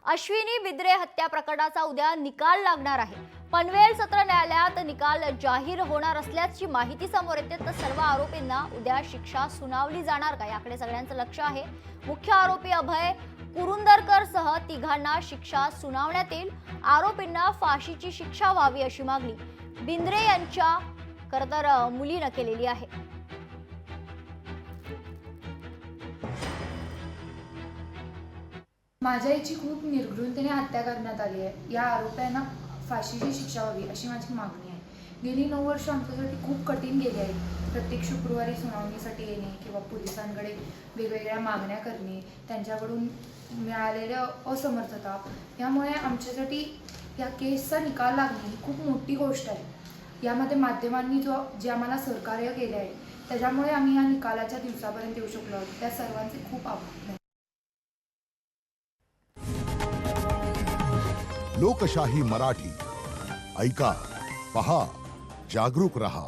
अश्विनी बिद्रे हत्या प्रकरणाचा उद्या निकाल लागणार आहे। पनवेल सत्र न्यायालयात निकाल जाहीर होणार असल्याची माहिती समोर येते। तर सर्व आरोपींना उद्या शिक्षा सुनावली जाणार का याकडे सगळ्यांचं लक्ष आहे। मुख्य आरोपी अभय कुरुंदरकर सह तिघांना शिक्षा सुनावण्यात येईल। आरोपींना फाशीची शिक्षा व्हावी अशी मागणी बिंद्रे यांच्या खरतर मुलीने केलेली आहे। माझ्या आईची खूप निर्घृणतेने हत्या करण्यात आली आहे। या आरोप्यांना फाशीची शिक्षा व्हावी अशी माझी मागणी आहे। गेली 9 वर्ष आमच्यासाठी खूप कठीण गेली आहेत। प्रत्येक शुक्रवारी सुनावणीसाठी येणे किंवा पोलिसांकडे वेगवेगळ्या मागण्या करणे, त्यांच्याकडून मिळालेल्या असमर्थता, यामुळे आमच्यासाठी या केसचा निकाल लागणे ही खूप मोठी गोष्ट आहे। यामध्ये माध्यमांनी जे आम्हाला सहकार्य केले आहे, त्याच्यामुळे आम्ही या निकालाच्या दिवसापर्यंत येऊ शकलो आहोत। त्या सर्वांचे खूप आभार। लोकशाही मराठी ऐका, पहा, जागरूक रहा।